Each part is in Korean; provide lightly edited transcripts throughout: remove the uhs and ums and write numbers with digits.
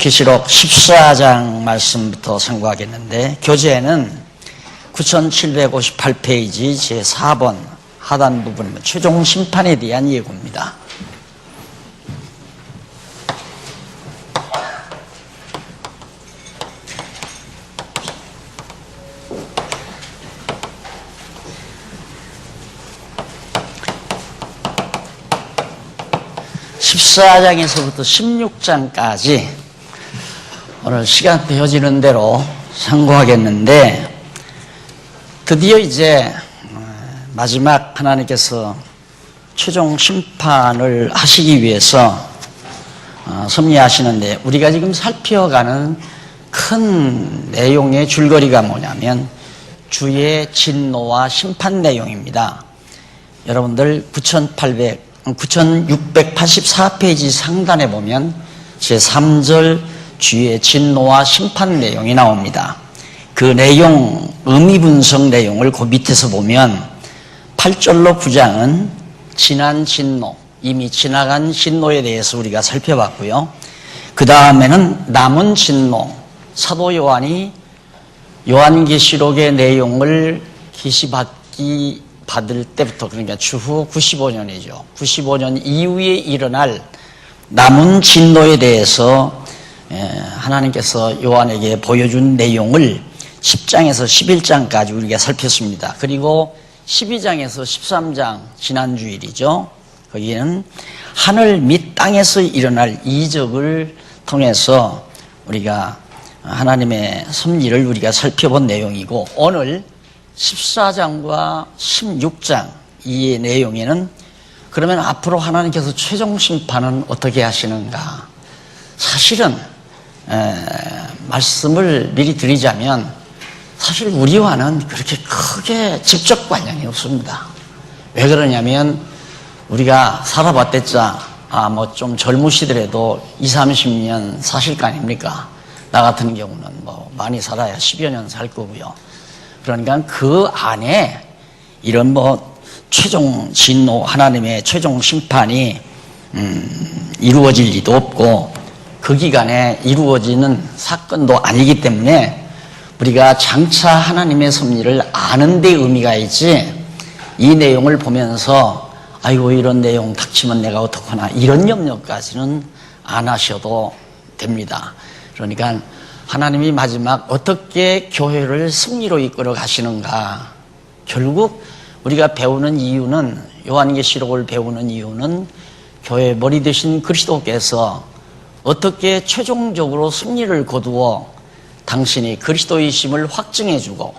계시록 14장 말씀부터 상고하겠는데, 교재는 9758페이지 제4번 하단 부분, 최종 심판에 대한 예고입니다. (14장에서부터) (16장까지) 오늘 시간 되어지는 대로 상고하겠는데, 드디어 이제 마지막 하나님께서 최종 심판을 하시기 위해서 섭리하시는데, 우리가 지금 살펴가는 큰 내용의 줄거리가 뭐냐면 주의 진노와 심판 내용입니다. 여러분들 9684페이지 상단에 보면 제3절 주의 진노와 심판 내용이 나옵니다. 그 내용, 의미 분석 내용을 그 밑에서 보면 8절로 9장은 지난 진노, 이미 지나간 진노에 대해서 우리가 살펴봤고요. 그 다음에는 남은 진노, 사도 요한이 요한계시록의 내용을 받을 때부터, 그러니까 추후 95년이죠. 95년 이후에 일어날 남은 진노에 대해서 하나님께서 요한에게 보여준 내용을 10장에서 11장까지 우리가 살폈습니다. 그리고 12장에서 13장, 지난주일이죠. 거기에는 하늘 및 땅에서 일어날 이적을 통해서 우리가 하나님의 섭리를 우리가 살펴본 내용이고, 오늘 14장과 16장 이 내용에는 그러면 앞으로 하나님께서 최종 심판은 어떻게 하시는가? 사실은 말씀을 미리 드리자면, 사실 우리와는 그렇게 크게 직접 관련이 없습니다. 왜 그러냐면 우리가 살아봤댔자 뭐 좀 젊으시더라도 20, 30년 사실 거 아닙니까? 나 같은 경우는 뭐 많이 살아야 10여 년 살 거고요. 그러니까 그 안에 이런 뭐 최종 진노, 하나님의 최종 심판이 이루어질 리도 없고, 그 기간에 이루어지는 사건도 아니기 때문에 우리가 장차 하나님의 섭리를 아는 데 의미가 있지, 이 내용을 보면서 아이고 이런 내용 닥치면 내가 어떡하나 이런 염려까지는 안 하셔도 됩니다. 그러니까 하나님이 마지막 어떻게 교회를 승리로 이끌어 가시는가, 결국 우리가 배우는 이유는, 요한계시록을 배우는 이유는 교회 머리 되신 그리스도께서 어떻게 최종적으로 승리를 거두어 당신이 그리스도이심을 확증해주고,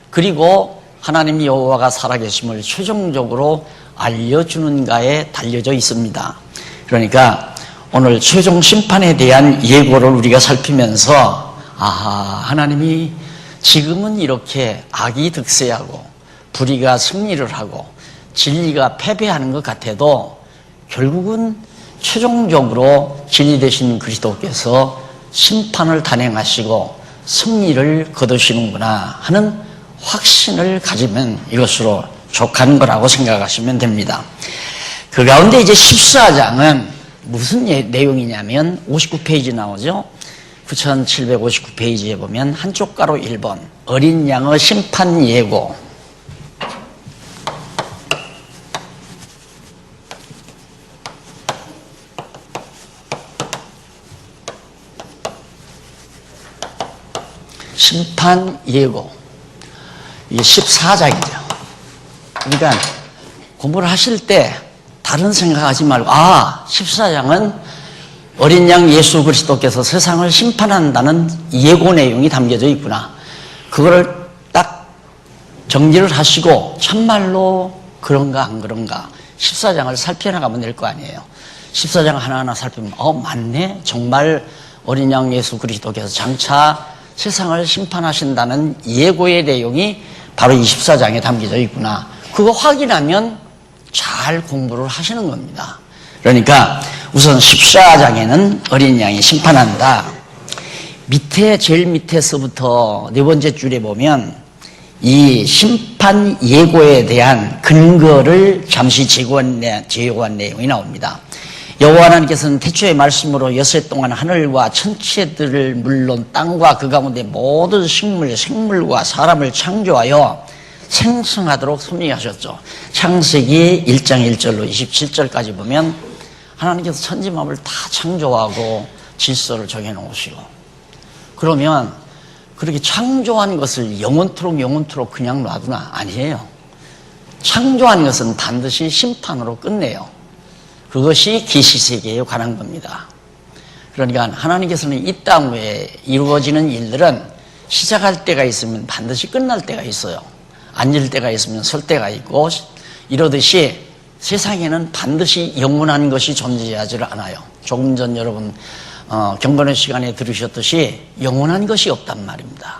그리고 하나님 여호와가 살아계심을 최종적으로 알려주는가에 달려져 있습니다. 그러니까 오늘 최종 심판에 대한 예고를 우리가 살피면서, 하나님이 지금은 이렇게 악이 득세하고 불의가 승리를 하고 진리가 패배하는 것 같아도 결국은 최종적으로 진리 되신 그리스도께서 심판을 단행하시고 승리를 거두시는구나 하는 확신을 가지면 이것으로 족한 거라고 생각하시면 됩니다. 그 가운데 이제 14장은 무슨 내용이냐면 59페이지 나오죠. 9759페이지에 보면 한쪽 가로 1번 어린 양의 심판 예고, 심판 예고, 이게 14장이죠. 그러니까 공부를 하실 때 다른 생각하지 말고, 14장은 어린 양 예수 그리스도께서 세상을 심판한다는 예고 내용이 담겨져 있구나. 그거를 딱 정리를 하시고 참말로 그런가 안 그런가 14장을 살펴나가면 될 거 아니에요. 14장 하나하나 살피면 맞네, 정말 어린 양 예수 그리스도께서 장차 세상을 심판하신다는 예고의 내용이 바로 이 14장에 담겨져 있구나. 그거 확인하면 잘 공부를 하시는 겁니다. 그러니까 우선 14장에는 어린 양이 심판한다. 제일 밑에서부터 네 번째 줄에 보면 이 심판 예고에 대한 근거를 잠시 제고한 내용이 나옵니다. 여호와 하나님께서는 태초의 말씀으로 여섯 동안 하늘과 천체들을 물론 땅과 그 가운데 모든 식물, 생물과 사람을 창조하여 생성하도록 섭리하셨죠. 창세기 1장 1절로 27절까지 보면 하나님께서 천지 만물을 다 창조하고 질서를 정해놓으시고, 그러면 그렇게 창조한 것을 영원토록 그냥 놔두나? 아니에요. 창조한 것은 반드시 심판으로 끝내요. 그것이 계시세계에 관한 겁니다. 그러니까 하나님께서는 이 땅 외에 이루어지는 일들은 시작할 때가 있으면 반드시 끝날 때가 있어요. 앉을 때가 있으면 설 때가 있고, 이러듯이 세상에는 반드시 영원한 것이 존재하지 않아요. 조금 전 여러분 경건의 시간에 들으셨듯이 영원한 것이 없단 말입니다.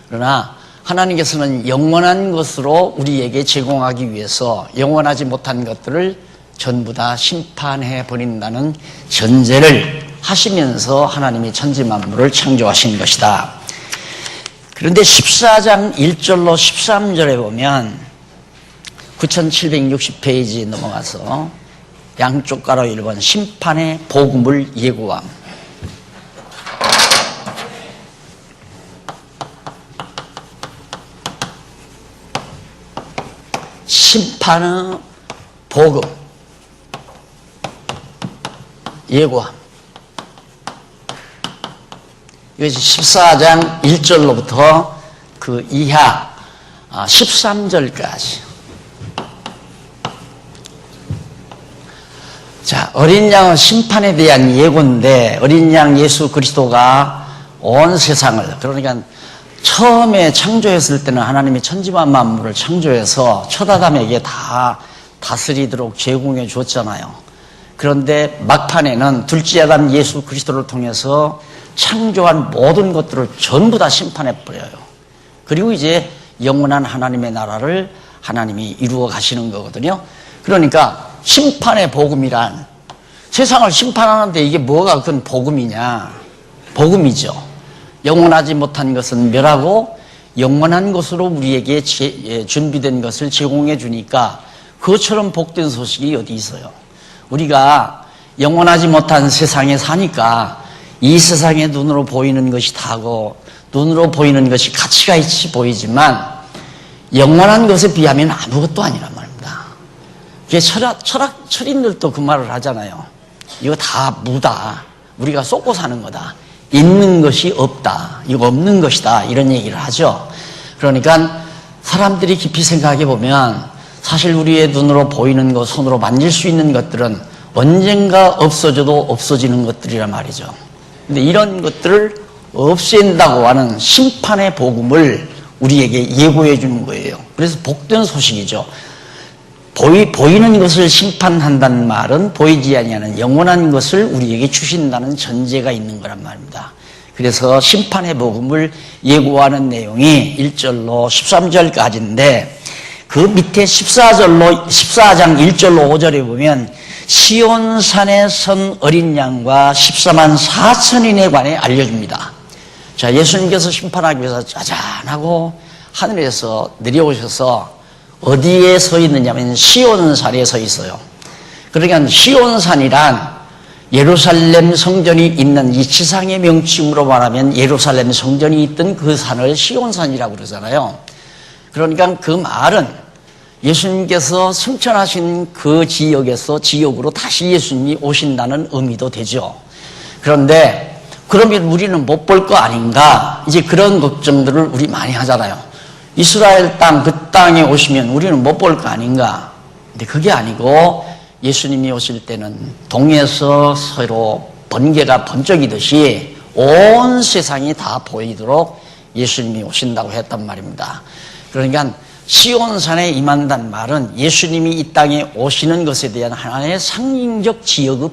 그러나 하나님께서는 영원한 것으로 우리에게 제공하기 위해서 영원하지 못한 것들을 전부 다 심판해 버린다는 전제를 하시면서 하나님이 천지 만물을 창조하신 것이다. 그런데 14장 1절로 13절에 보면 9760페이지 넘어가서 양쪽 가로 1번 심판의 복음을 예고함. 심판의 복음 예고함. 이것이 14장 1절로부터 그 이하 13절까지. 자, 어린 양의 심판에 대한 예고인데, 어린 양 예수 그리스도가 온 세상을, 그러니까 처음에 창조했을 때는 하나님이 천지와 만물을 창조해서 첫 아담에게 다 다스리도록 제공해 주었잖아요. 그런데 막판에는 둘째 아담 예수 그리스도를 통해서 창조한 모든 것들을 전부 다 심판해 버려요. 그리고 이제 영원한 하나님의 나라를 하나님이 이루어 가시는 거거든요. 그러니까 심판의 복음이란, 세상을 심판하는데 이게 뭐가 그건 복음이냐? 복음이죠. 영원하지 못한 것은 멸하고 영원한 것으로 우리에게 준비된 것을 제공해 주니까 그것처럼 복된 소식이 어디 있어요? 우리가 영원하지 못한 세상에 사니까 이 세상에 눈으로 보이는 것이 다고 눈으로 보이는 것이 가치가 있이 보이지만 영원한 것에 비하면 아무것도 아니란 말입니다. 그게 철인들도 그 말을 하잖아요. 이거 다 무다. 우리가 쏟고 사는 거다. 있는 것이 없다. 이거 없는 것이다. 이런 얘기를 하죠. 그러니까 사람들이 깊이 생각해 보면 사실 우리의 눈으로 보이는 것, 손으로 만질 수 있는 것들은 언젠가 없어져도 없어지는 것들이란 말이죠. 근데 이런 것들을 없앤다고 하는 심판의 복음을 우리에게 예고해 주는 거예요. 그래서 복된 소식이죠. 보이는 것을 심판한다는 말은 보이지 아니하는 영원한 것을 우리에게 주신다는 전제가 있는 거란 말입니다. 그래서 심판의 복음을 예고하는 내용이 1절로 13절까지인데, 그 밑에 14장 1절로 5절에 보면 시온산에 선 어린 양과 14만 4천인에 관해 알려줍니다. 자, 예수님께서 심판하기 위해서 짜잔하고 하늘에서 내려오셔서 어디에 서 있느냐면 시온산에 서 있어요. 그러니까 시온산이란 예루살렘 성전이 있는 이 지상의 명칭으로 말하면 예루살렘 성전이 있던 그 산을 시온산이라고 그러잖아요. 그러니까 그 말은 예수님께서 승천하신 그 지역으로 다시 예수님이 오신다는 의미도 되죠. 그런데 그러면 우리는 못 볼 거 아닌가? 이제 그런 걱정들을 우리 많이 하잖아요. 이스라엘 땅, 그 땅에 오시면 우리는 못 볼 거 아닌가? 근데 그게 아니고 예수님이 오실 때는 동에서 서로 번개가 번쩍이듯이 온 세상이 다 보이도록 예수님이 오신다고 했단 말입니다. 그러니까 시온산에 임한다는 말은 예수님이 이 땅에 오시는 것에 대한 하나의 상징적 지역의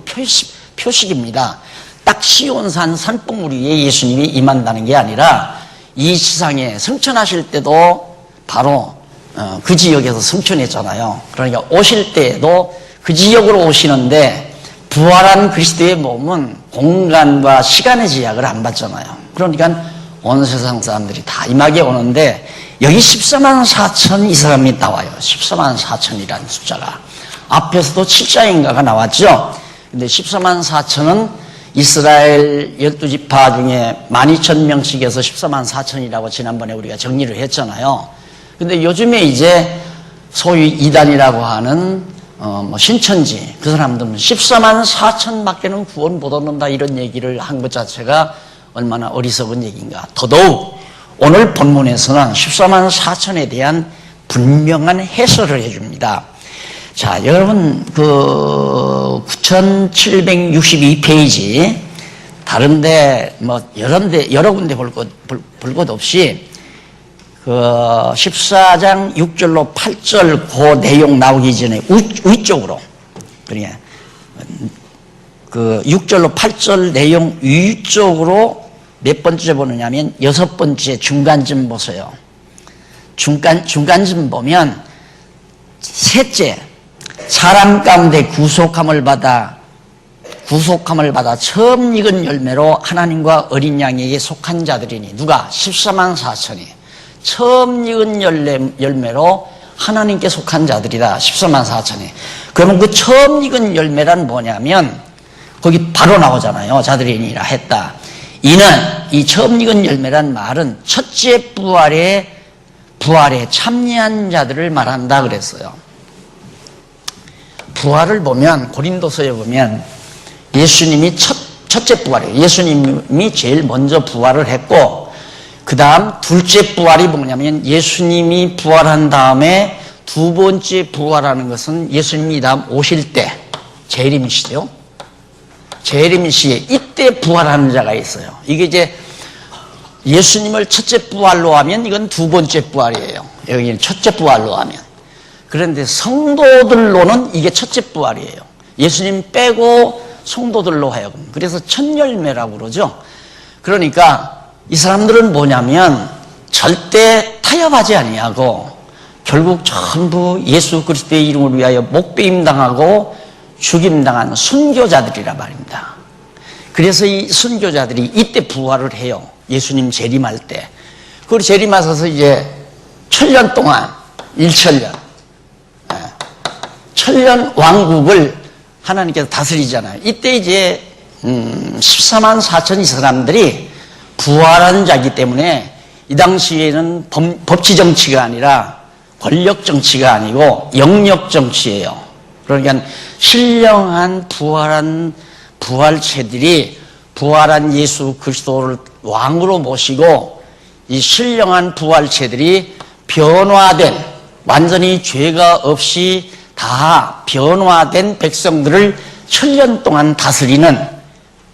표식입니다. 딱 시온산 산봉우리 위에 예수님이 임한다는 게 아니라 이 지상에 승천하실 때도 바로 그 지역에서 승천했잖아요. 그러니까 오실 때에도 그 지역으로 오시는데 부활한 그리스도의 몸은 공간과 시간의 제약을 안 받잖아요. 그러니까 온 세상 사람들이 다 임하게 오는데 여기 14만 4천 이 사람이 나와요. 14만 4천이라는 숫자가. 앞에서도 7자인가가 나왔죠. 근데 14만 4천은 이스라엘 12지파 중에 12,000명씩에서 14만 4천이라고 지난번에 우리가 정리를 했잖아요. 근데 요즘에 이제 소위 이단이라고 하는 신천지 그 사람들은 14만 4천밖에는 구원 못 얻는다 이런 얘기를 한 것 자체가 얼마나 어리석은 얘기인가. 더더욱 오늘 본문에서는 14만 4천에 대한 분명한 해설을 해줍니다. 자, 여러분, 9762페이지, 다른데, 여러 군데 볼 것 없이, 14장 6절로 8절 그 내용 나오기 전에 위쪽으로, 그러니까, 6절로 8절 내용 위쪽으로 몇 번째 보느냐면, 6번째 중간쯤 보세요. 중간쯤 보면, 셋째, 사람 가운데 구속함을 받아 처음 익은 열매로 하나님과 어린 양에게 속한 자들이니. 누가? 14만 4천이. 처음 익은 열매로 하나님께 속한 자들이다. 14만 4천이. 그러면 그 처음 익은 열매란 뭐냐면, 거기 바로 나오잖아요. 자들이니라 했다. 이는, 이 처음 익은 열매란 말은 첫째 부활에 참여한 자들을 말한다 그랬어요. 부활을 보면, 고린도서에 보면 예수님이 첫째 부활이에요. 예수님이 제일 먼저 부활을 했고, 그 다음 둘째 부활이 뭐냐면 예수님이 부활한 다음에 두 번째 부활하는 것은 예수님이 다음 오실 때 재림시죠. 재림시에 이때 부활하는 자가 있어요. 이게 이제 예수님을 첫째 부활로 하면 이건 두 번째 부활이에요. 여기는 첫째 부활로 하면. 그런데 성도들로는 이게 첫째 부활이에요. 예수님 빼고 성도들로 하여금. 그래서 첫 열매라고 그러죠. 그러니까 이 사람들은 뭐냐면 절대 타협하지 아니하고 결국 전부 예수 그리스도의 이름을 위하여 목배임 당하고 죽임 당한 순교자들이라 말입니다. 그래서 이 순교자들이 이때 부활을 해요. 예수님 재림할 때. 그리고 재림하셔서 이제 천년 동안 1천년 천년 왕국을 하나님께서 다스리잖아요. 이때 이제 14만 4천 이 사람들이 부활한 자이기 때문에 이 당시에는 법치 정치가 아니라 권력 정치가 아니고 영역 정치예요. 그러니까 신령한 부활한 부활체들이 부활한 예수 그리스도를 왕으로 모시고 이 신령한 부활체들이 변화된 완전히 죄가 없이 다 변화된 백성들을 천년 동안 다스리는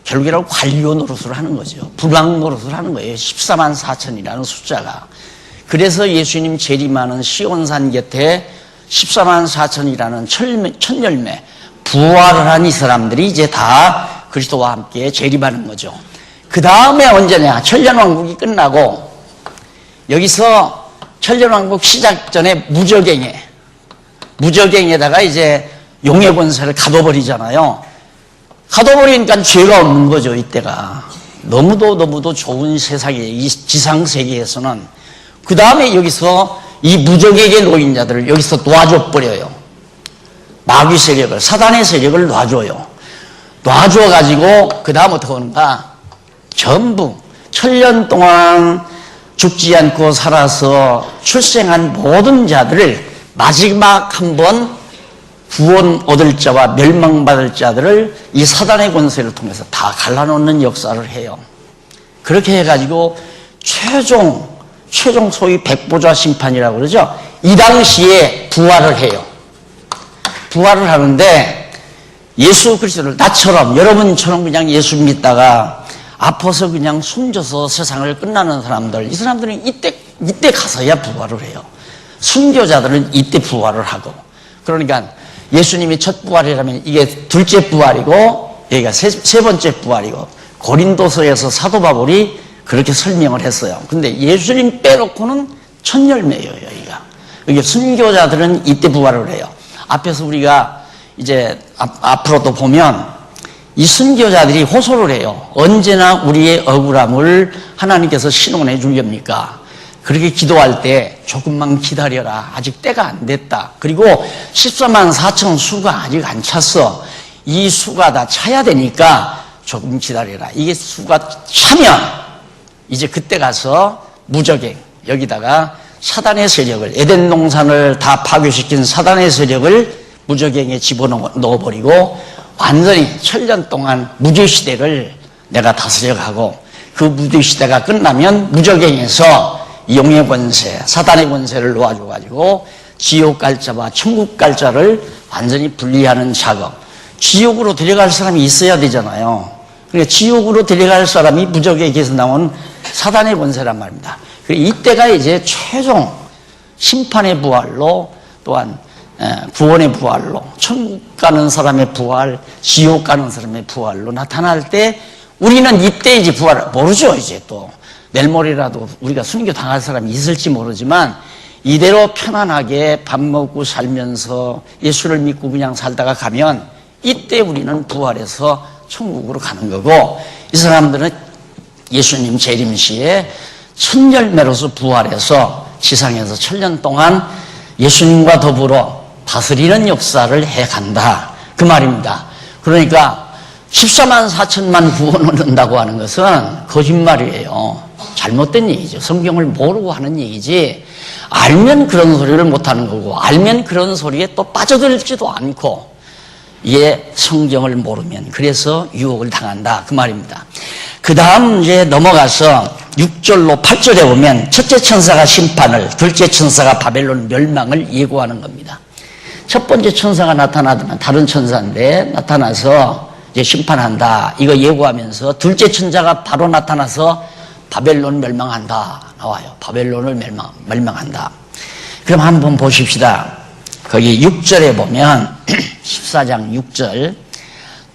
결국에는 관료 노릇을 하는 거죠. 부랑 노릇을 하는 거예요. 14만 4천이라는 숫자가. 그래서 예수님 재림하는 시온산 곁에 14만 4천이라는 첫 열매, 부활을 한 이 사람들이 이제 다 그리스도와 함께 재림하는 거죠. 그 다음에 언제냐? 천년왕국이 끝나고 여기서 천년왕국 시작 전에 무적행에다가 이제 용의 권세를 가둬버리잖아요. 가둬버리니까 죄가 없는 거죠, 이때가. 너무도 좋은 세상이에요. 이 지상세계에서는. 그 다음에 여기서 이 무적에게 놓인 자들을 여기서 놔줘버려요. 마귀 세력을, 사단의 세력을 놔줘요. 놔줘가지고, 그 다음 어떻게 하는가? 전부, 천년 동안 죽지 않고 살아서 출생한 모든 자들을 마지막 한번 구원 얻을 자와 멸망받을 자들을 이 사단의 권세를 통해서 다 갈라놓는 역사를 해요. 그렇게 해가지고 최종 소위 백보자 심판이라고 그러죠. 이 당시에 부활을 해요. 부활을 하는데 예수 그리스도를 나처럼 여러분처럼 그냥 예수 믿다가 아파서 그냥 숨져서 세상을 끝나는 사람들, 이 사람들은 이때 가서야 부활을 해요. 순교자들은 이때 부활을 하고. 그러니까 예수님이 첫 부활이라면 이게 둘째 부활이고 여기가 세 번째 부활이고, 고린도서에서 사도 바울이 그렇게 설명을 했어요. 근데 예수님 빼놓고는 첫 열매예요, 여기가. 여기 순교자들은 이때 부활을 해요. 앞에서 우리가 이제 앞으로도 보면 이 순교자들이 호소를 해요. 언제나 우리의 억울함을 하나님께서 신원해 주렵니까? 그렇게 기도할 때 조금만 기다려라. 아직 때가 안 됐다. 그리고 14만 4천 수가 아직 안 찼어. 이 수가 다 차야 되니까 조금 기다려라. 이게 수가 차면 이제 그때 가서 무적행, 여기다가 사단의 세력을, 에덴 동산을 다 파괴시킨 사단의 세력을 무적행에 집어넣어버리고 완전히 1000년 동안 무죄시대를 내가 다스려가고, 그 무죄시대가 끝나면 무적행에서 용의 권세, 사단의 권세를 놓아줘가지고 지옥 갈 자와 천국 갈 자를 완전히 분리하는 작업. 지옥으로 데려갈 사람이 있어야 되잖아요. 그러니까 지옥으로 데려갈 사람이 무적행에서 나온 사단의 권세란 말입니다. 이때가 이제 최종 심판의 부활로, 또한 구원의 부활로, 천국 가는 사람의 부활, 지옥 가는 사람의 부활로 나타날 때, 우리는 이때 이제 부활을 모르죠. 이제 또 내일 모레라도 우리가 순교 당할 사람이 있을지 모르지만, 이대로 편안하게 밥 먹고 살면서 예수를 믿고 그냥 살다가 가면 이때 우리는 부활해서 천국으로 가는 거고, 이 사람들은 예수님 재림시에 첫 열매로서 부활해서 지상에서 1000년 동안 예수님과 더불어 다스리는 역사를 해간다, 그 말입니다. 그러니까 14만 4천만 구원 얻는다고 하는 것은 거짓말이에요. 잘못된 얘기죠. 성경을 모르고 하는 얘기지, 알면 그런 소리를 못하는 거고, 알면 그런 소리에 또 빠져들지도 않고, 이게 성경을 모르면 그래서 유혹을 당한다, 그 말입니다. 그 다음 이제 넘어가서 6절로 8절에 보면 첫째 천사가 심판을, 둘째 천사가 바벨론 멸망을 예고하는 겁니다. 첫 번째 천사가 나타나면 다른 천사인데 나타나서 이제 심판한다, 이거 예고하면서 둘째 천사가 바로 나타나서 바벨론 멸망한다 나와요. 바벨론을 멸망한다. 그럼 한번 보십시다. 거기 6절에 보면 14장 6절,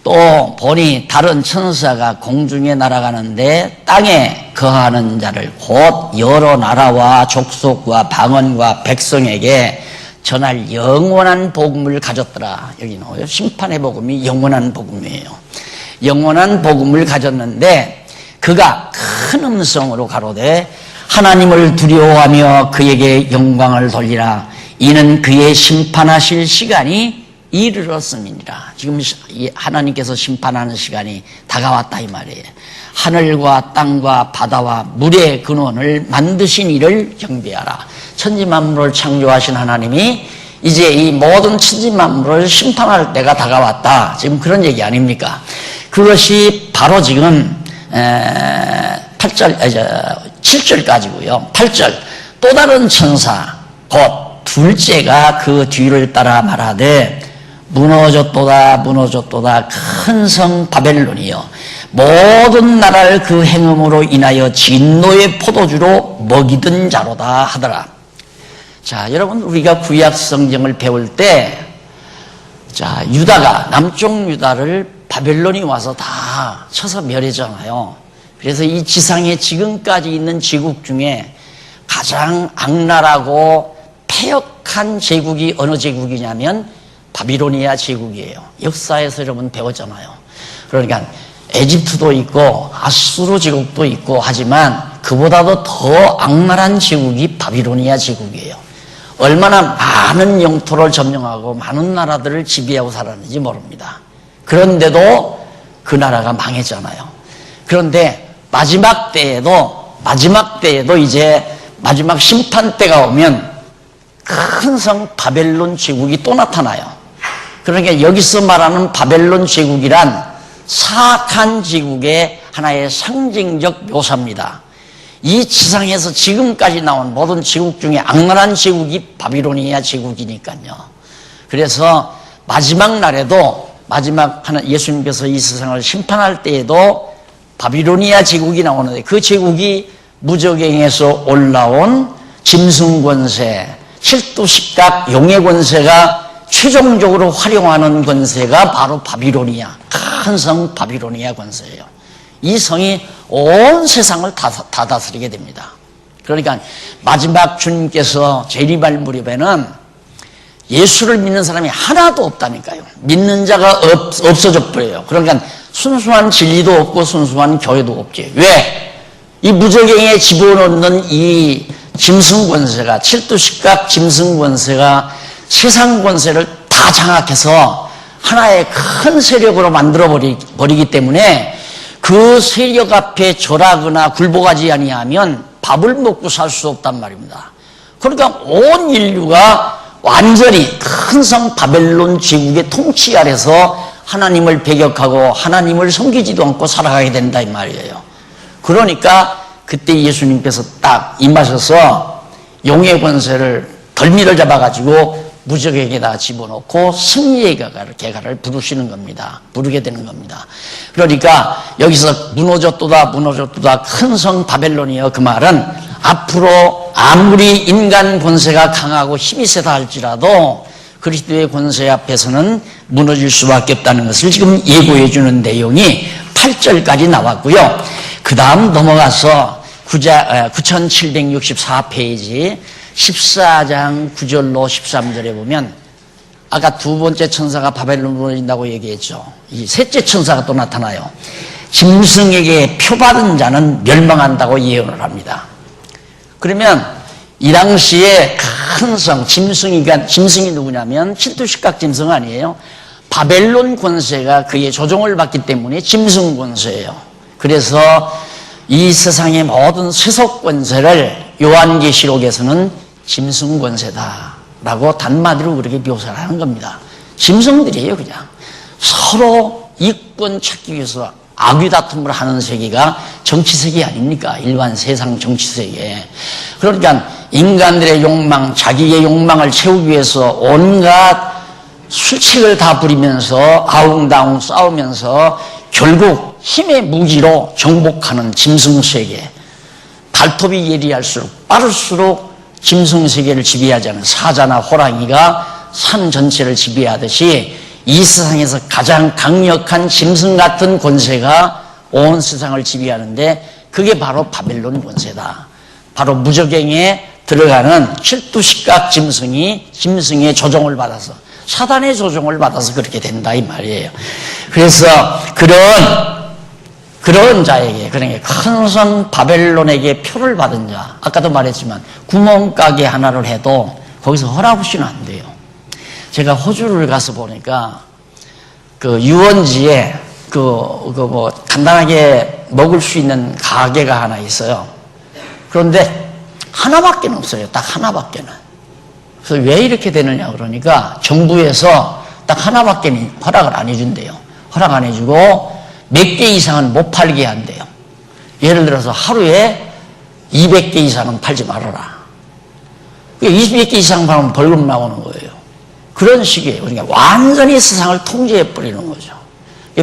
또 보니 다른 천사가 공중에 날아가는데 땅에 거하는 자를 곧 여러 나라와 족속과 방언과 백성에게 전할 영원한 복음을 가졌더라. 여기 나와요. 심판의 복음이 영원한 복음이에요. 영원한 복음을 가졌는데 그가 큰 음성으로 가로되 하나님을 두려워하며 그에게 영광을 돌리라. 이는 그의 심판하실 시간이 이르렀음이니라. 지금 하나님께서 심판하는 시간이 다가왔다, 이 말이에요. 하늘과 땅과 바다와 물의 근원을 만드신 이를 경배하라. 천지만물을 창조하신 하나님이 이제 이 모든 천지만물을 심판할 때가 다가왔다, 지금 그런 얘기 아닙니까? 그것이 바로 지금 7절까지고요. 8절, 또 다른 천사 곧 둘째가 그 뒤를 따라 말하되 무너졌도다 무너졌도다 큰 성 바벨론이여 모든 나라를 그 행음으로 인하여 진노의 포도주로 먹이던 자로다 하더라. 자, 여러분, 우리가 구약 성경을 배울 때, 자, 유다가, 남쪽 유다를 바벨론이 와서 다 쳐서 멸했잖아요. 그래서 이 지상에 지금까지 있는 제국 중에 가장 악랄하고 패역한 제국이 어느 제국이냐면 바비로니아 제국이에요. 역사에서 여러분 배웠잖아요. 그러니까 에집트도 있고 아수르 제국도 있고 하지만 그보다도 더 악랄한 제국이 바비로니아 제국이에요. 얼마나 많은 영토를 점령하고 많은 나라들을 지배하고 살았는지 모릅니다. 그런데도 그 나라가 망했잖아요. 그런데 마지막 때에도 이제 마지막 심판 때가 오면 큰 성 바벨론 제국이 또 나타나요. 그러니까 여기서 말하는 바벨론 제국이란 사악한 제국의 하나의 상징적 묘사입니다. 이 지상에서 지금까지 나온 모든 제국 중에 악랄한 제국이 바비로니아 제국이니까요. 그래서 마지막 날에도, 예수님께서 이 세상을 심판할 때에도 바비로니아 제국이 나오는데, 그 제국이 무적행에서 올라온 짐승 권세, 칠두 십각 용의 권세가 최종적으로 활용하는 권세가 바로 바비로니아, 큰 성 바비로니아 권세예요. 이 성이 온 세상을 다 다스리게 됩니다. 그러니까 마지막 주님께서 재림할 무렵에는 예수를 믿는 사람이 하나도 없다니까요. 믿는 자가 없어져 버려요. 그러니까 순수한 진리도 없고 순수한 교회도 없지. 왜? 이 무적행에 집어넣는 이 짐승 권세가, 칠두 십각 짐승 권세가 세상 권세를 다 장악해서 하나의 큰 세력으로 만들어 버리기 때문에 그 세력 앞에 절하거나 굴복하지 아니하면 밥을 먹고 살 수 없단 말입니다. 그러니까 온 인류가 완전히 큰 성 바벨론 제국의 통치 아래서 하나님을 배격하고 하나님을 섬기지도 않고 살아가게 된다 이 말이에요. 그러니까 그때 예수님께서 딱 임하셔서 용의 권세를 덜미를 잡아가지고 무적에게다 집어넣고 승리의 계가를 부르시는 겁니다. 부르게 되는 겁니다. 그러니까 여기서 무너졌도다 큰 성 바벨론이여, 그 말은 앞으로 아무리 인간 권세가 강하고 힘이 세다 할지라도 그리스도의 권세 앞에서는 무너질 수밖에 없다는 것을 지금 예고해 주는 내용이 8절까지 나왔고요. 그 다음 넘어가서 9764페이지 14장 9절로 13절에 보면 아까 두 번째 천사가 바벨론 무너진다고 얘기했죠. 이 셋째 천사가 또 나타나요. 짐승에게 표받은 자는 멸망한다고 예언을 합니다. 그러면 이 당시에 큰 성, 짐승이 누구냐면 칠두식각 짐승 아니에요. 바벨론 권세가 그의 조종을 받기 때문에 짐승 권세예요. 그래서 이 세상의 모든 세속 권세를 요한계시록에서는 짐승 권세다라고 단마디로 그렇게 묘사를 하는 겁니다. 짐승들이에요, 그냥. 서로 이권 찾기 위해서 아귀다툼을 하는 세계가 정치세계 아닙니까? 일반 세상 정치세계. 그러니까 인간들의 욕망, 자기의 욕망을 채우기 위해서 온갖 술책을 다 부리면서 아웅다웅 싸우면서 결국 힘의 무기로 정복하는 짐승세계. 발톱이 예리할수록 빠를수록 짐승세계를 지배하자는 사자나 호랑이가 산 전체를 지배하듯이 이 세상에서 가장 강력한 짐승 같은 권세가 온 세상을 지배하는데 그게 바로 바벨론 권세다. 바로 무저갱에 들어가는 칠두식각 짐승의 조종을 받아서, 사단의 조종을 받아서 그렇게 된다 이 말이에요. 그래서 그런 자에게, 그러니까 큰 성 바벨론에게 표를 받은 자, 아까도 말했지만 구멍가게 하나를 해도 거기서 허락 없이는 안 돼요. 제가 호주를 가서 보니까 그 유원지에 뭐 간단하게 먹을 수 있는 가게가 하나 있어요. 그런데 하나밖에 없어요. 딱 하나밖에는. 그래서 왜 이렇게 되느냐 그러니까 정부에서 딱 하나밖에 허락을 안 해준대요. 허락 안 해주고 몇 개 이상은 못 팔게 한대요. 예를 들어서 하루에 200개 이상은 팔지 말아라. 200개 이상 팔면 벌금 나오는 거예요. 그런 식이에요. 그러니까 완전히 세상을 통제해버리는 거죠.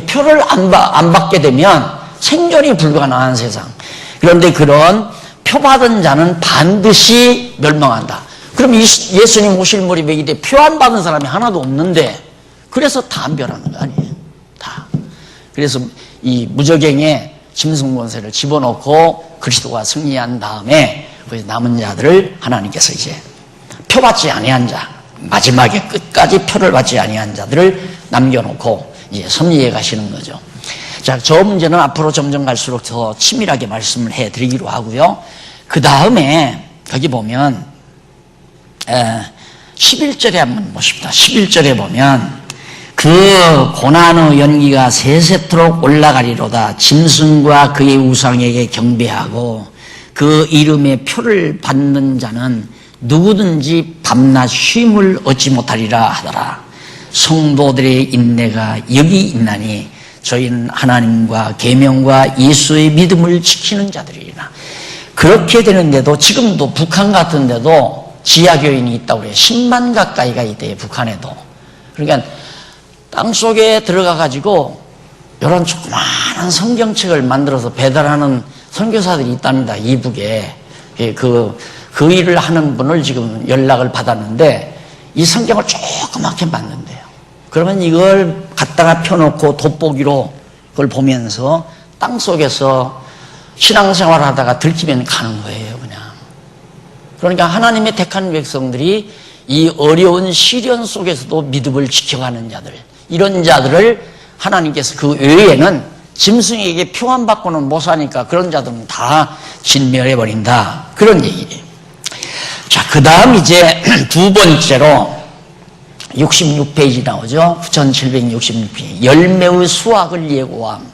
표를 안 받게 되면 생존이 불가능한 세상. 그런데 그런 표 받은 자는 반드시 멸망한다. 그럼 예수님 오실 무렵에 이때 표 안 받은 사람이 하나도 없는데 그래서 다 멸하는 거 아니에요. 다. 그래서 이 무저갱에 짐승 권세를 집어넣고 그리스도가 승리한 다음에 그 남은 자들을 하나님께서 이제 표 받지 아니한 자, 마지막에 끝까지 표를 받지 아니한 자들을 남겨놓고 이제 섭리해 가시는 거죠. 자, 저 문제는 앞으로 점점 갈수록 더 치밀하게 말씀을 해드리기로 하고요. 그 다음에 거기 보면 11절에 한번 보십시다. 11절에 보면 그 고난의 연기가 세세토록 올라가리로다. 짐승과 그의 우상에게 경배하고 그 이름의 표를 받는 자는 누구든지 밤낮 쉼을 얻지 못하리라 하더라. 성도들의 인내가 여기 있나니 저희는 하나님과 계명과 예수의 믿음을 지키는 자들이라. 그렇게 되는데도 지금도 북한 같은 데도 지하교인이 있다고 그래요. 10만 가까이가 있대요, 북한에도. 그러니까 땅속에 들어가가지고 이런 조그마한 성경책을 만들어서 배달하는 선교사들이 있답니다, 이북에. 그 일을 하는 분을 지금 연락을 받았는데 이 성경을 조그맣게 만든대요. 그러면 이걸 갖다가 펴놓고 돋보기로 그걸 보면서 땅속에서 신앙생활 하다가 들키면 가는 거예요, 그냥. 그러니까 하나님의 택한 백성들이 이 어려운 시련 속에서도 믿음을 지켜가는 자들, 이런 자들을 하나님께서 그 외에는 짐승에게 표 안 받고는 못 사니까 그런 자들은 다 진멸해버린다. 그런 얘기예요. 자, 그 다음 이제 두 번째로 66페이지 나오죠. 9766페이지. 열매의 수확을 예고함.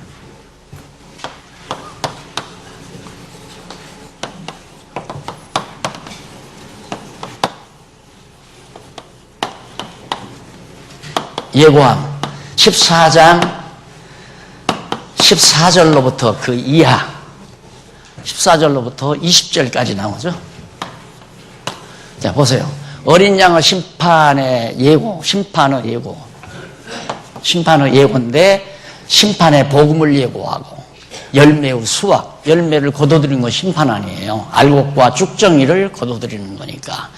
예고함. 14장 14절로부터 그 이하 14절로부터 20절까지 나오죠. 자, 보세요. 어린 양의 심판의 예고, 심판의 예고. 심판의 예고인데 심판의 복음을 예고하고 열매의 수확, 열매를 거둬들이는 건 심판 아니에요. 알곡과 쭉정이를 거둬들이는 거니까.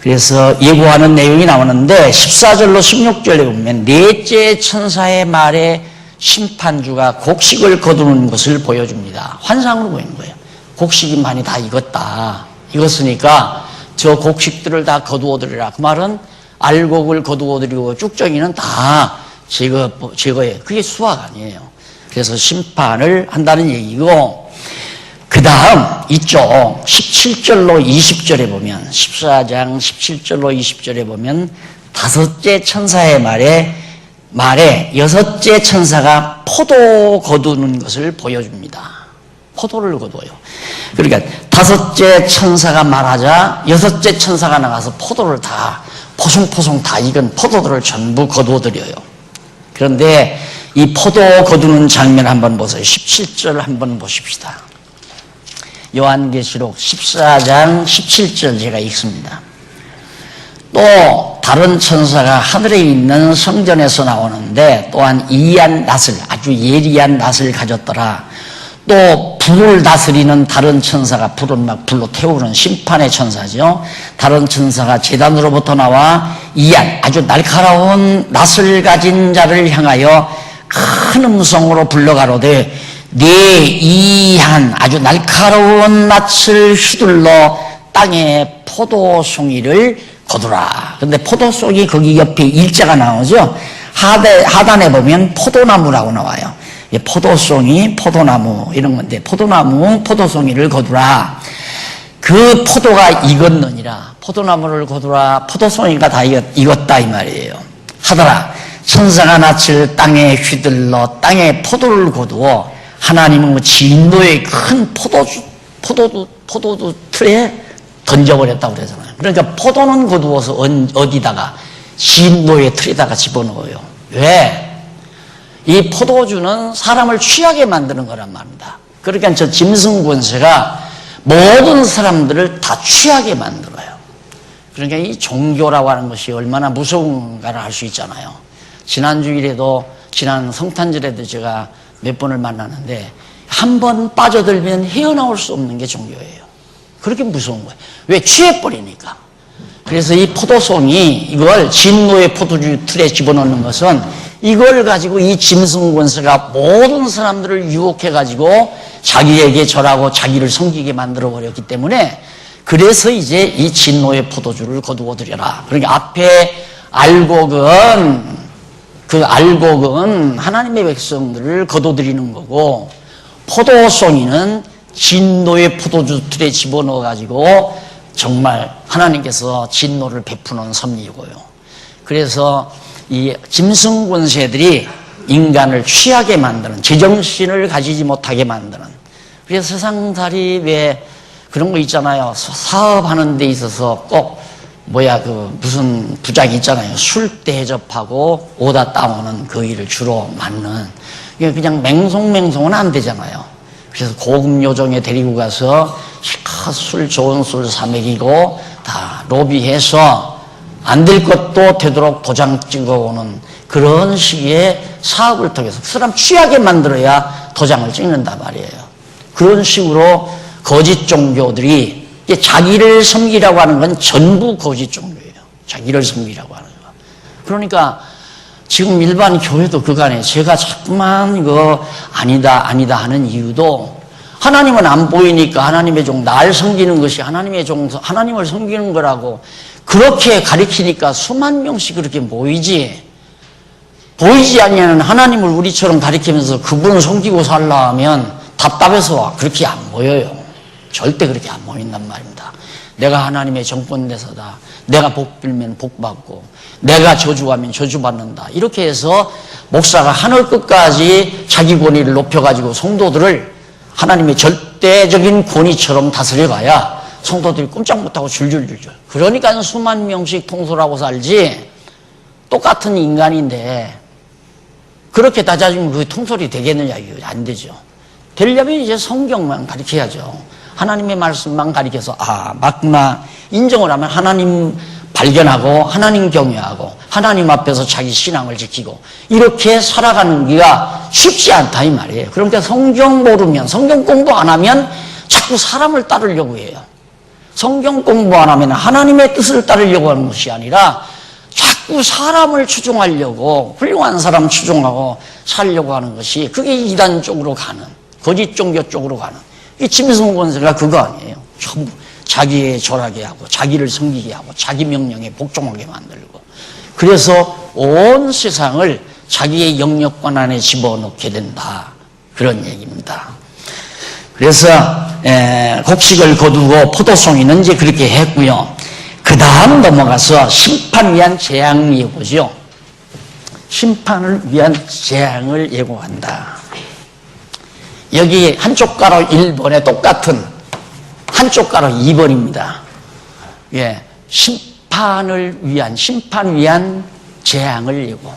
그래서 예고하는 내용이 나오는데 14절로 16절에 보면 넷째 천사의 말에 심판주가 곡식을 거두는 것을 보여줍니다. 환상으로 보이는 거예요. 곡식이 많이 다 익었다. 익었으니까 저 곡식들을 다 거두어들이라. 그 말은 알곡을 거두어들이고 쭉정이는 다 제거해. 그게 수확 아니에요. 그래서 심판을 한다는 얘기고, 그 다음 이쪽 17절로 20절에 보면 14장 17절로 20절에 보면 다섯째 천사의 말에 여섯째 천사가 포도 거두는 것을 보여줍니다. 포도를 거두어요. 그러니까 다섯째 천사가 말하자 여섯째 천사가 나가서 포도를 다 포송포송 다 익은 포도들을 전부 거두어들여요. 그런데 이 포도 거두는 장면 한번 보세요. 17절 한번 보십시다. 요한계시록 14장 17절 제가 읽습니다. 또 다른 천사가 하늘에 있는 성전에서 나오는데 또한 이한 낫을, 아주 예리한 낫을 가졌더라. 또 불을 다스리는 다른 천사가, 불은 막 불로 태우는 심판의 천사죠. 다른 천사가 제단으로부터 나와 이한, 아주 날카로운 낫을 가진 자를 향하여 큰 음성으로 불러가로되 네 이한, 아주 날카로운 낫을 휘둘러 땅에 포도송이를 거두라. 근데 포도송이 거기 옆에 일자가 나오죠. 하단에 보면 포도나무라고 나와요. 포도송이, 포도나무 이런 건데 포도나무, 포도송이를 거두라. 그 포도가 익었느니라. 포도나무를 거두라. 포도송이가 다 익었다 이 말이에요. 하더라. 천사가 낯을 땅에 휘둘러 땅에 포도를 거두어 하나님은 진노의 큰 포도주 틀에 던져버렸다고 그러잖아요. 그러니까 포도는 거두어서 어디다가 진노의 틀에다가 집어넣어요. 왜? 이 포도주는 사람을 취하게 만드는 거란 말입니다. 그러니까 저 짐승 권세가 모든 사람들을 다 취하게 만들어요. 그러니까 이 종교라고 하는 것이 얼마나 무서운가를 알 수 있잖아요. 지난 주일에도, 지난 성탄절에도 제가 몇 번을 만났는데 한 번 빠져들면 헤어나올 수 없는 게 종교예요. 그렇게 무서운 거예요. 왜? 취해버리니까. 그래서 이 포도송이 이걸 진노의 포도주 틀에 집어넣는 것은 이걸 가지고 이 짐승 권세가 모든 사람들을 유혹해가지고 자기에게 절하고 자기를 섬기게 만들어버렸기 때문에 그래서 이제 이 진노의 포도주를 거두어들여라. 그러니까 앞에 알곡은 하나님의 백성들을 거둬들이는 거고 포도송이는 진노의 포도주 틀에 집어넣어가지고 정말 하나님께서 진노를 베푸는 섭리이고요. 그래서 이 짐승 권세들이 인간을 취하게 만드는, 제정신을 가지지 못하게 만드는. 그래서 세상살이 왜 그런 거 있잖아요. 사업하는 데 있어서 꼭 무슨 부작이 있잖아요. 술 대접하고 오다 따오는 그 일을 주로 맡는. 그냥 맹송맹송은 안 되잖아요. 그래서 고급 요정에 데리고 가서 실컷 좋은 술 사먹이고 다 로비해서 안 될 것도 되도록 도장 찍어오는 그런 식의 사업을 통해서 그 사람 취하게 만들어야 도장을 찍는단 말이에요. 그런 식으로 거짓 종교들이 자기를 섬기라고 하는 건 전부 거짓 종교예요. 자기를 섬기라고 하는 거. 그러니까 지금 일반 교회도 그간에 제가 자꾸만 이거 아니다 하는 이유도 하나님은 안 보이니까 하나님의 종, 날 섬기는 것이 하나님의 종, 하나님을 섬기는 거라고 그렇게 가리키니까 수만 명씩 그렇게 모이지. 보이지 아니하는 하나님을 우리처럼 가리키면서 그분을 섬기고 살라 하면 답답해서 그렇게 안 모여요. 절대 그렇게 안 모인단 말입니다. 내가 하나님의 정권대사다. 내가 복 빌면 복 받고 내가 저주하면 저주받는다. 이렇게 해서 목사가 하늘 끝까지 자기 권위를 높여가지고 성도들을 하나님의 절대적인 권위처럼 다스려가야 성도들이 꼼짝 못하고 줄줄줄줄. 그러니까 수만 명씩 통솔하고 살지. 똑같은 인간인데 그렇게 따져주면 그게 통솔이 되겠느냐. 이거 안 되죠. 되려면 이제 성경만 가르쳐야죠. 하나님의 말씀만 가르쳐서 맞구나 인정을 하면 하나님 발견하고 하나님 경외하고 하나님 앞에서 자기 신앙을 지키고 이렇게 살아가는 게가 쉽지 않다 이 말이에요. 그러니까 성경 모르면 성경 공부 안 하면 자꾸 사람을 따르려고 해요. 성경 공부 안 하면 하나님의 뜻을 따르려고 하는 것이 아니라 자꾸 사람을 추종하려고 훌륭한 사람 추종하고 살려고 하는 것이 그게 이단 쪽으로 가는 거짓 종교 쪽으로 가는 이 짐승 권세가 그거 아니에요. 전부 자기에 절하게 하고 자기를 섬기게 하고 자기 명령에 복종하게 만들고 그래서 온 세상을 자기의 영역권 안에 집어넣게 된다. 그런 얘기입니다. 그래서 곡식을 거두고 포도송이는 이제 그렇게 했고요. 그 다음 넘어가서 심판 위한 재앙 예고죠. 심판을 위한 재앙을 예고한다. 여기 한쪽 가로 1번에 똑같은 한쪽 가로 2번입니다. 예, 심판 위한 재앙을 예고.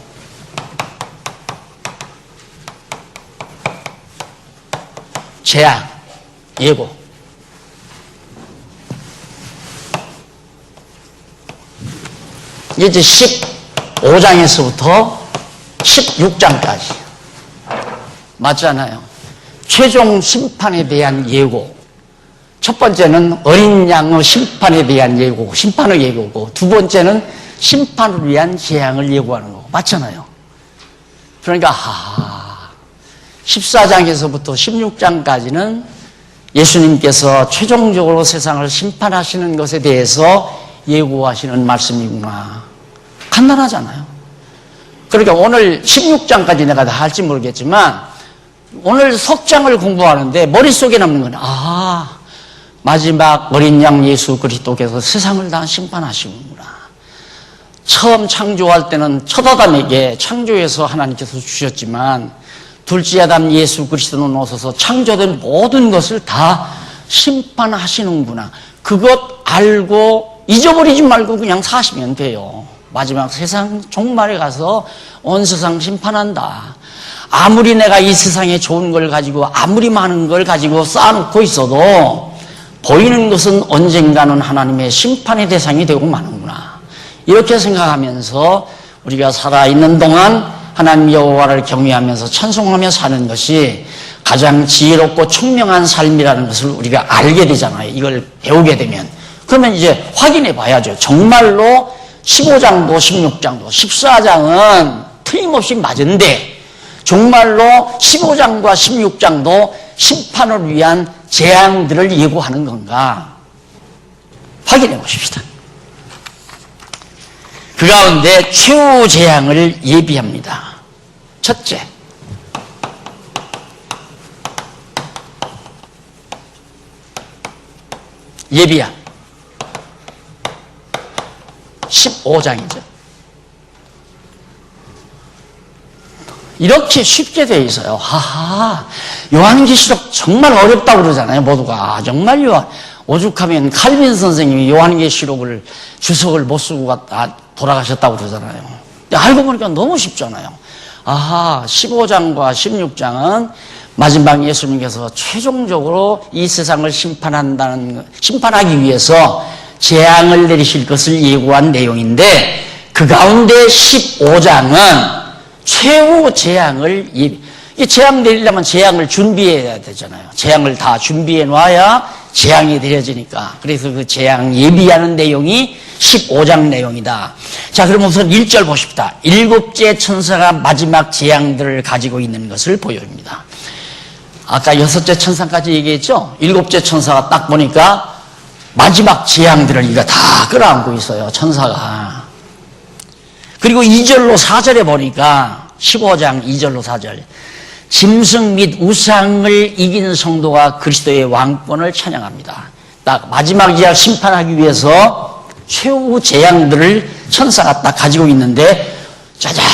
재앙, 예고. 이제 15장에서부터 16장까지. 맞잖아요. 최종 심판에 대한 예고. 첫 번째는 어린 양의 심판에 대한 예고, 심판의 예고고, 두 번째는 심판을 위한 재앙을 예고하는 거고. 맞잖아요. 그러니까, 14장에서부터 16장까지는 예수님께서 최종적으로 세상을 심판하시는 것에 대해서 예고하시는 말씀이구나. 간단하잖아요. 그러니까 오늘 16장까지 내가 다 할지 모르겠지만, 오늘 석장을 공부하는데 머릿속에 남는 건, 마지막 어린 양 예수 그리스도께서 세상을 다 심판하시는구나. 처음 창조할 때는 첫 아담에게 창조해서 하나님께서 주셨지만 둘째 아담 예수 그리스도는 오셔서 창조된 모든 것을 다 심판하시는구나. 그것 알고 잊어버리지 말고 그냥 사시면 돼요. 마지막 세상 종말에 가서 온 세상 심판한다. 아무리 내가 이 세상에 좋은 걸 가지고 아무리 많은 걸 가지고 쌓아놓고 있어도 보이는 것은 언젠가는 하나님의 심판의 대상이 되고 마는구나. 이렇게 생각하면서 우리가 살아있는 동안 하나님 여호와를 경외하면서 찬송하며 사는 것이 가장 지혜롭고 총명한 삶이라는 것을 우리가 알게 되잖아요. 이걸 배우게 되면. 그러면 이제 확인해 봐야죠. 정말로 15장도 16장도 14장은 틀림없이 맞은데 정말로 15장과 16장도 심판을 위한 재앙들을 예고하는 건가? 확인해 보십시다. 그 가운데 최후 재앙을 예비합니다. 첫째, 예비함. 15장이죠. 이렇게 쉽게 돼 있어요. 요한계시록 정말 어렵다고 그러잖아요. 모두가. 정말 오죽하면 칼빈 선생님이 요한계시록을 주석을 못 쓰고 돌아가셨다고 그러잖아요. 근데 알고 보니까 너무 쉽잖아요. 15장과 16장은 마지막 예수님께서 최종적으로 이 세상을 심판하기 위해서 재앙을 내리실 것을 예고한 내용인데 그 가운데 15장은 최후 재앙을 재앙 내리려면 재앙을 준비해야 되잖아요. 재앙을 다 준비해 놔야 재앙이 내려지니까. 그래서 그 재앙 예비하는 내용이 15장 내용이다. 자, 그럼 우선 1절 보십시다. 일곱째 천사가 마지막 재앙들을 가지고 있는 것을 보여줍니다. 아까 여섯째 천사까지 얘기했죠? 일곱째 천사가 딱 보니까 마지막 재앙들을 이거 다 끌어안고 있어요. 천사가. 그리고 2절로 4절에 보니까 15장 2절로 4절 짐승 및 우상을 이긴 성도가 그리스도의 왕권을 찬양합니다. 딱 마지막 이약 심판하기 위해서 최후 재앙들을 천사가 딱 가지고 있는데 짜잔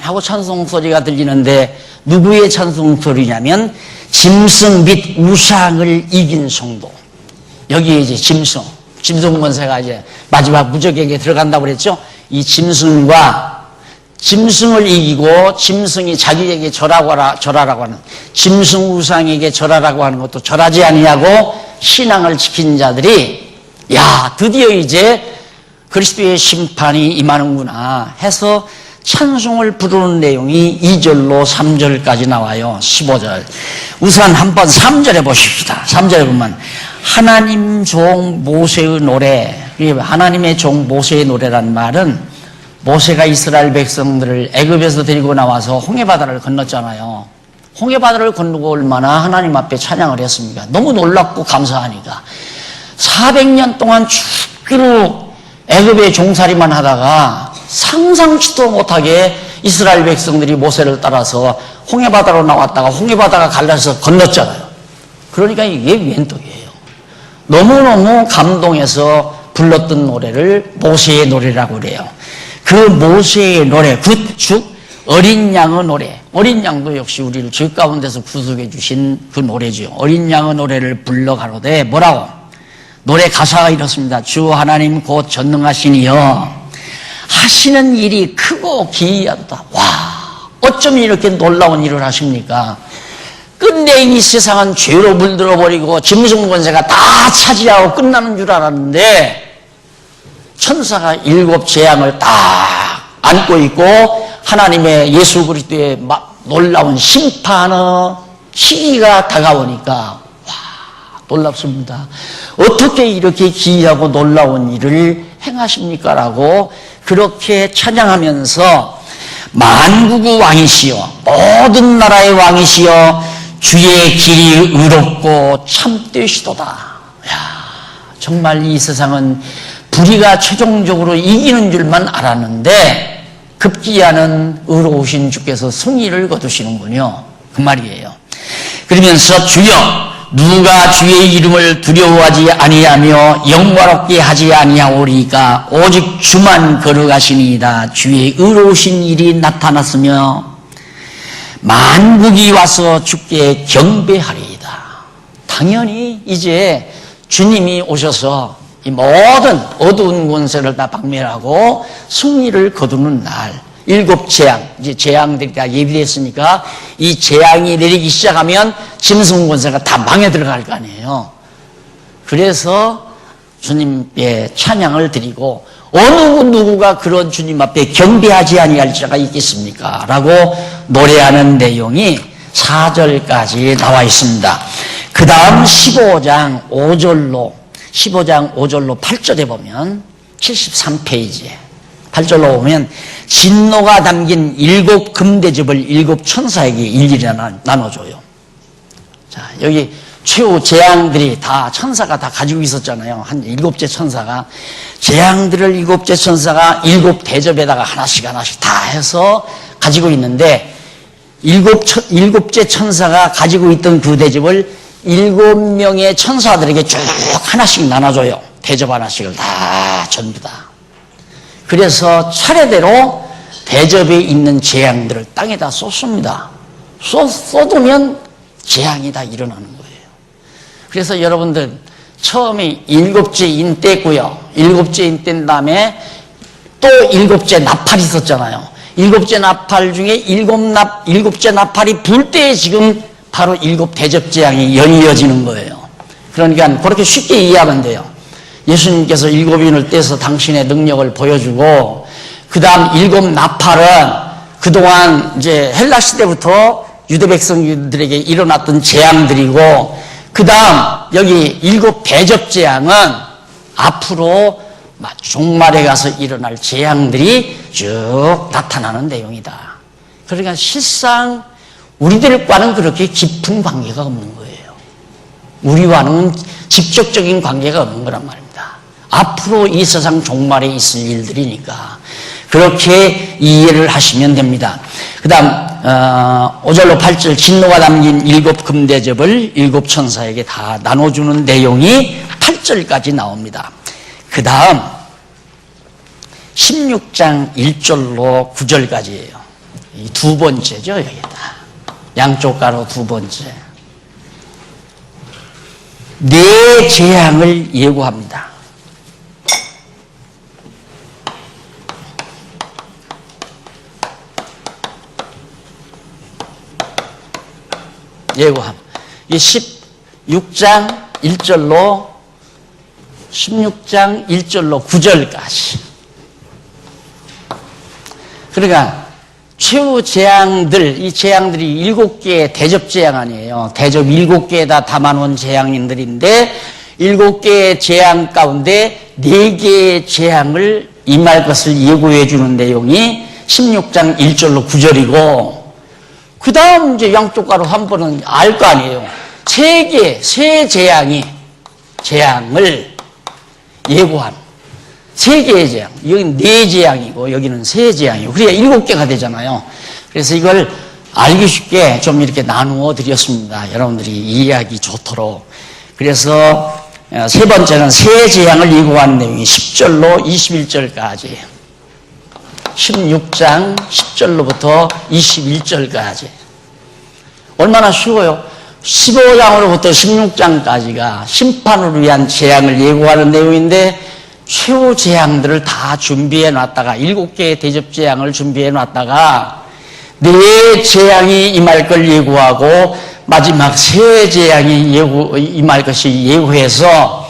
하고 찬송 소리가 들리는데 누구의 찬송 소리냐면 짐승 및 우상을 이긴 성도. 여기에 이제 짐승 권세가 이제 마지막 무적에게 들어간다고 그랬죠. 이 짐승과 짐승을 이기고 짐승이 자기에게 절하라고 하는 짐승 우상에게 절하라고 하는 것도 절하지 아니하고 신앙을 지킨 자들이 야 드디어 이제 그리스도의 심판이 임하는구나 해서 찬송을 부르는 내용이 2절로 3절까지 나와요. 15절. 우선 한번 3절에 보십시다. 3절에 보면 하나님 종 모세의 노래. 하나님의 종 모세의 노래란 말은 모세가 이스라엘 백성들을 애굽에서 데리고 나와서 홍해바다를 건넜잖아요. 홍해바다를 건너고 얼마나 하나님 앞에 찬양을 했습니까? 너무 놀랍고 감사하니까 400년 동안 죽기로 애굽의 종살이만 하다가 상상치도 못하게 이스라엘 백성들이 모세를 따라서 홍해바다로 나왔다가 홍해바다가 갈라서 건넜잖아요. 그러니까 이게 웬떡이에요. 너무너무 감동해서 불렀던 노래를 모세의 노래라고 그래요. 그 모세의 노래, 즉 어린 양의 노래. 어린 양도 역시 우리를 죄 가운데서 구속해 주신 그 노래죠. 어린 양의 노래를 불러 가로되 뭐라고? 노래 가사가 이렇습니다. 주 하나님 곧 전능하시니여 하시는 일이 크고 기이하다. 와, 어쩜 이렇게 놀라운 일을 하십니까? 끝내 이 세상은 죄로 물들어 버리고 짐승 권세가 다 차지하고 끝나는 줄 알았는데 천사가 7 재앙을 딱 안고 있고 하나님의 예수 그리스도의 놀라운 심판의 시기가 다가오니까 와, 놀랍습니다. 어떻게 이렇게 기이하고 놀라운 일을 행하십니까? 라고 그렇게 찬양하면서 만국의 왕이시여 모든 나라의 왕이시여 주의 길이 의롭고 참되시도다. 야, 정말 이 세상은 불의가 최종적으로 이기는 줄만 알았는데 급기야는 의로우신 주께서 승리를 거두시는군요. 그 말이에요. 그러면서 주여 누가 주의 이름을 두려워하지 아니하며 영화롭게 하지 아니하오리까 오직 주만 걸어가시니이다. 주의 의로우신 일이 나타났으며 만국이 와서 주께 경배하리이다. 당연히 이제 주님이 오셔서 이 모든 어두운 권세를 다 박멸하고 승리를 거두는 날 7 재앙, 이제 재앙들이 다 예비됐으니까 이 재앙이 내리기 시작하면 짐승 권세가 다 망해 들어갈 거 아니에요. 그래서 주님께 찬양을 드리고 어느 누구가 그런 주님 앞에 경배하지 아니할 자가 있겠습니까? 라고 노래하는 내용이 4절까지 나와 있습니다. 그 다음 15장 5절로 8절에 보면 73페이지에 8절로 보면 진노가 담긴 7 금대접을 7 천사에게 일일이 나눠줘요. 자, 여기 최후 재앙들이 다 천사가 다 가지고 있었잖아요. 한 7째 천사가 재앙들을 7째 천사가 7 대접에다가 하나씩 다 해서 가지고 있는데 7째 천사가 가지고 있던 그 대접을 7명의 천사들에게 쭉 하나씩 나눠줘요. 대접 하나씩을 다 전부 다. 그래서 차례대로 대접에 있는 재앙들을 땅에다 쏟습니다. 쏟으면 재앙이 다 일어나는 거예요. 그래서 여러분들 처음에 7째 인때고요. 7째 인때인 다음에 또 7째 나팔이 있었잖아요. 7째 나팔 중에 7째 나팔이 불 때 지금 바로 7 대접 재앙이 연이어지는 거예요. 그러니까 그렇게 쉽게 이해하면 돼요. 예수님께서 7인을 떼서 당신의 능력을 보여주고 그 다음 7 나팔은 그동안 이제 헬라 시대부터 유대 백성들에게 일어났던 재앙들이고 그 다음 여기 7 대접 재앙은 앞으로 종말에 가서 일어날 재앙들이 쭉 나타나는 내용이다. 그러니까 실상 우리들과는 그렇게 깊은 관계가 없는 거예요. 우리와는 직접적인 관계가 없는 거란 말입니다. 앞으로 이 세상 종말에 있을 일들이니까 그렇게 이해를 하시면 됩니다. 그 다음 5절로 8절 진노가 담긴 7 금대접을 7 천사에게 다 나눠주는 내용이 8절까지 나옵니다. 그 다음 16장 1절로 9절까지예요. 이 두 번째죠, 여기다. 양쪽 가로 두 번째. 네 재앙을 예고합니다. 예고합니다. 이 16장 1절로 9절까지. 그러니까 최후 재앙들, 이 재앙들이 7개의 대접 재앙 아니에요. 대접 7개에다 담아놓은 재앙인들인데 7개의 재앙 가운데 4개의 재앙을 임할 것을 예고해 주는 내용이 16장 1절로 9절이고, 그 다음 이제 양쪽 가로 한 번은 알 거 아니에요. 세 재앙을 예고한 3개의 재앙. 여기는 4재앙이고 여기는 3재앙이고, 그러니까 7개가 되잖아요. 그래서 이걸 알기 쉽게 좀 이렇게 나누어 드렸습니다. 여러분들이 이해하기 좋도록. 그래서 세 번째는 3재앙을 예고한 내용이 10절로 21절까지. 16장 10절로부터 21절까지. 얼마나 쉬워요. 15장으로부터 16장까지가 심판을 위한 재앙을 예고하는 내용인데, 최후 재앙들을 다 준비해 놨다가 7개의 대접 재앙을 준비해 놨다가 4 재앙이 임할 걸 예고하고 마지막 3 재앙이 임할 것이 예고해서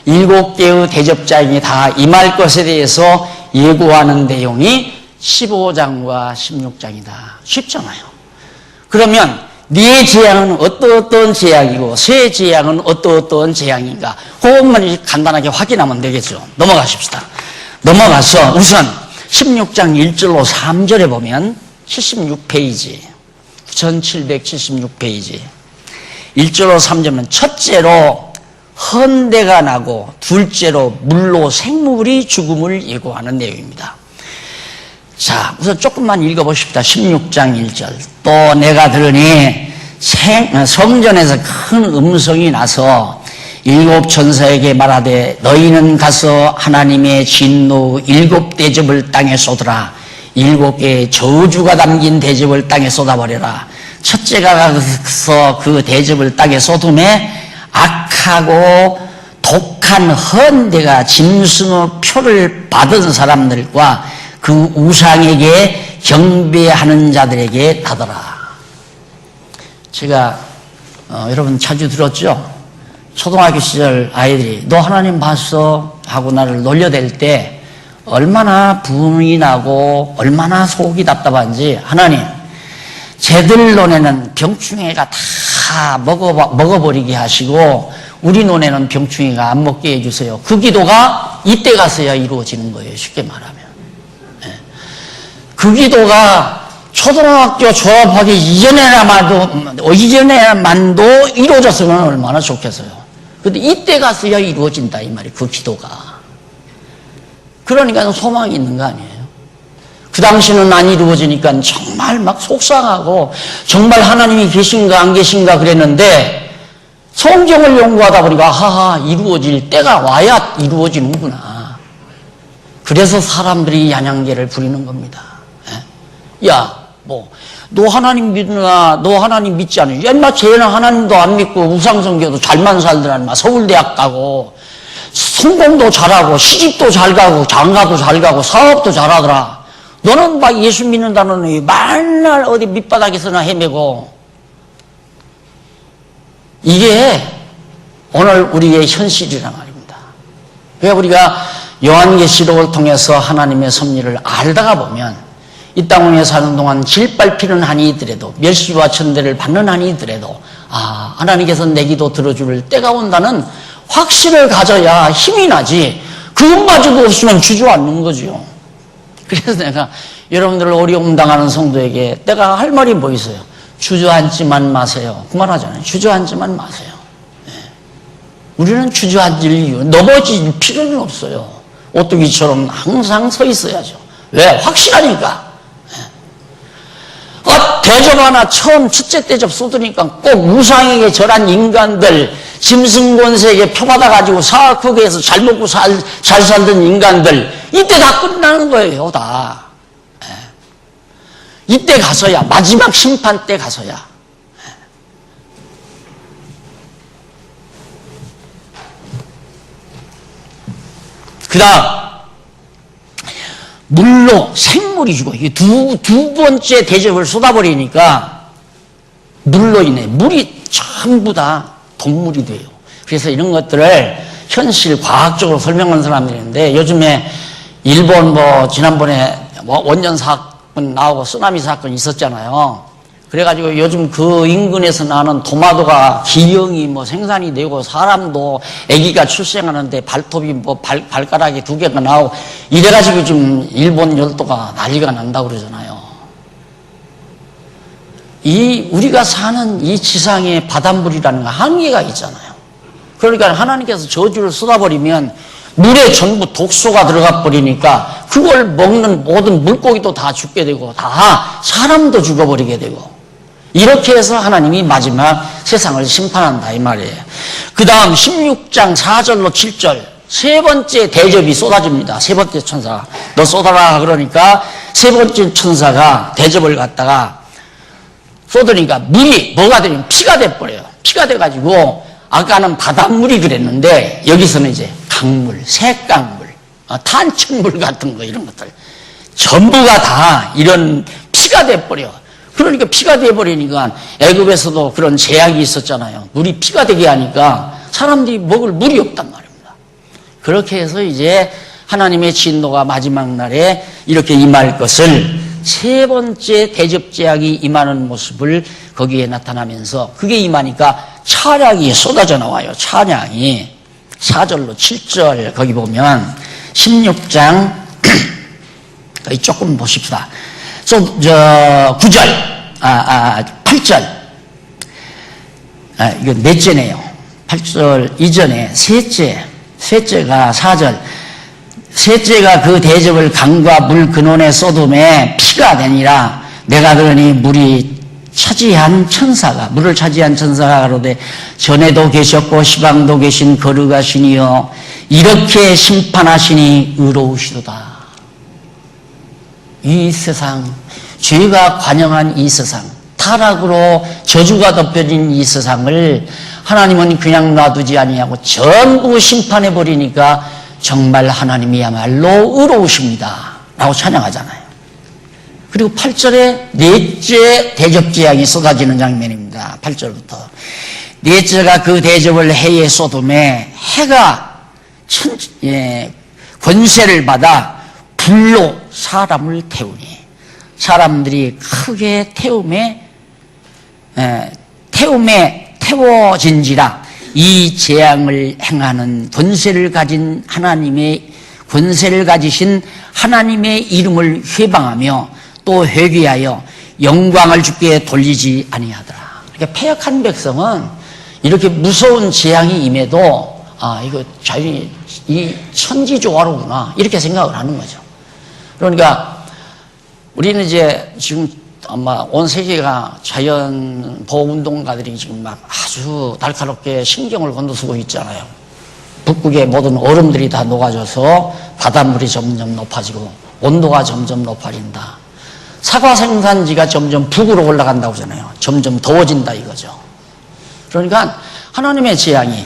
7개의 대접 재앙이 다 임할 것에 대해서 예고하는 내용이 15장과 16장이다. 쉽잖아요. 그러면 4 재앙은 어떤 재앙이고 3 재앙은 어떤 재앙인가, 그것만 간단하게 확인하면 되겠죠. 넘어가십시다. 넘어가서 우선 16장 1절로 3절에 보면 76페이지, 9776페이지 1절로 3절은 첫째로 헌대가 나고 둘째로 물로 생물이 죽음을 예고하는 내용입니다. 자, 우선 조금만 읽어보십시다. 16장 1절. 또 내가 들으니 성전에서 큰 음성이 나서 7 천사에게 말하되 너희는 가서 하나님의 진노 7 대접을 땅에 쏟으라. 7개의 저주가 담긴 대접을 땅에 쏟아버려라. 첫째가 가서 그 대접을 땅에 쏟음에 악하고 독한 헌대가 짐승의 표를 받은 사람들과 그 우상에게 경배하는 자들에게 나더라. 제가 여러분 자주 들었죠? 초등학교 시절 아이들이 너 하나님 봤어? 하고 나를 놀려댈 때 얼마나 분이 나고 얼마나 속이 답답한지, 하나님 쟤들 논에는 병충해가 다 먹어버리게 하시고 우리 논에는 병충해가 안 먹게 해주세요. 그 기도가 이때 가서야 이루어지는 거예요. 쉽게 말하면. 그 기도가 초등학교 졸업하기 이전에만도 이루어졌으면 얼마나 좋겠어요. 근데 이때 가서야 이루어진다 이 말이, 그 기도가. 그러니까 소망이 있는 거 아니에요. 그 당시는 안 이루어지니까 정말 막 속상하고 정말 하나님이 계신가 안 계신가 그랬는데, 성경을 연구하다 보니까 하하, 이루어질 때가 와야 이루어지는구나. 그래서 사람들이 양양계를 부리는 겁니다. 야, 너 하나님 믿으나, 너 하나님 믿지 않아? 옛날 쟤는 하나님도 안 믿고 우상성교도 잘만 살더란 말, 서울대학 가고 성공도 잘하고 시집도 잘 가고 장가도 잘 가고 사업도 잘하더라. 너는 막 예수 믿는다느니 맨날 어디 밑바닥에서나 헤매고. 이게 오늘 우리의 현실이란 말입니다. 그러니까 우리가 요한계시록을 통해서 하나님의 섭리를 알다가 보면 이 땅 위에 사는 동안 질밟히는 한이 있더라도, 멸시와 천대를 받는 한이 있더라도, 하나님께서 내 기도 들어줄 때가 온다는 확신을 가져야 힘이 나지, 그것마저도 없으면 주저앉는 거죠. 그래서 내가 여러분들을 어려움 당하는 성도에게 내가 할 말이 뭐 있어요? 주저앉지만 마세요. 그 말 하잖아요. 주저앉지만 마세요. 우리는 주저앉을 이유, 넘어질 필요는 없어요. 오뚜기처럼 항상 서 있어야죠. 왜? 확실하니까. 대접 하나 처음 첫째 대접 쏟으니까 꼭 우상에게 절한 인간들, 짐승권세에게 표받아가지고 사악하게해서 잘 먹고 잘 살던 인간들, 이때 다 끝나는 거예요, 다. 이때 가서야, 마지막 심판 때 가서야. 그 다음, 물로 생물이 죽어. 이게 두 번째 대접을 쏟아버리니까 물로 인해 물이 전부 다 동물이 돼요. 그래서 이런 것들을 현실 과학적으로 설명하는 사람들이 있는데, 요즘에 일본 지난번에 원전 사건 나오고 쓰나미 사건 있었잖아요. 그래가지고 요즘 그 인근에서 나는 도마도가 기형이 생산이 되고, 사람도 아기가 출생하는데 발톱이 발가락이 2개가 나오고, 이래가지고 지금 일본 열도가 난리가 난다고 그러잖아요. 우리가 사는 이 지상에 바닷물이라는 건 한계가 있잖아요. 그러니까 하나님께서 저주를 쏟아버리면 물에 전부 독소가 들어가 버리니까 그걸 먹는 모든 물고기도 다 죽게 되고, 다 사람도 죽어버리게 되고, 이렇게 해서 하나님이 마지막 세상을 심판한다 이 말이에요. 그 다음 16장 4절로 7절 세 번째 대접이 쏟아집니다. 세 번째 천사가 너 쏟아라 그러니까 세 번째 천사가 대접을 갖다가 쏟으니까 물이 뭐가 되면 피가 돼버려요. 피가 돼가지고 아까는 바닷물이 그랬는데 여기서는 이제 강물, 새강물, 탄천물 같은 거 이런 것들 전부가 다 이런 피가 돼버려. 그러니까 피가 돼버리니까 애굽에서도 그런 제약이 있었잖아요. 물이 피가 되게 하니까 사람들이 먹을 물이 없단 말입니다. 그렇게 해서 이제 하나님의 진노가 마지막 날에 이렇게 임할 것을 세 번째 대접 제약이 임하는 모습을 거기에 나타나면서 그게 임하니까 찬양이 쏟아져 나와요. 찬양이 4절로 7절 거기 보면 16장 거기 조금 보십시다. 9절, 8절. 이거 넷째네요. 8절 이전에 셋째가 4절. 셋째가 그 대접을 강과 물 근원에 쏟음에 피가 되니라. 내가 그러니 물을 차지한 천사가 가로되 전에도 계셨고 시방도 계신 거룩하시니요 이렇게 심판하시니 의로우시도다. 이 세상, 죄가 관영한 이 세상, 타락으로 저주가 덮여진 이 세상을 하나님은 그냥 놔두지 아니하고 전부 심판해 버리니까 정말 하나님이야말로 의로우십니다 라고 찬양하잖아요. 그리고 8절에 넷째 대접 재앙이 쏟아지는 장면입니다. 8절부터 넷째가 그 대접을 해에 쏟음에 해가 권세를 받아 불로 사람을 태우니 사람들이 크게 태워진지라. 이 재앙을 행하는 권세를 가지신 하나님의 이름을 회방하며 또 회개하여 영광을 주께 돌리지 아니하더라. 그러니까 패역한 백성은 이렇게 무서운 재앙이 임해도 이거 자연히 이 천지조화로구나 이렇게 생각을 하는 거죠. 그러니까 우리는 이제 지금 아마 온 세계가 자연보호운동가들이 지금 막 아주 날카롭게 신경을 건너쓰고 있잖아요. 북극의 모든 얼음들이 다 녹아져서 바닷물이 점점 높아지고 온도가 점점 높아진다. 사과 생산지가 점점 북으로 올라간다고 하잖아요. 점점 더워진다 이거죠. 그러니까 하나님의 재앙이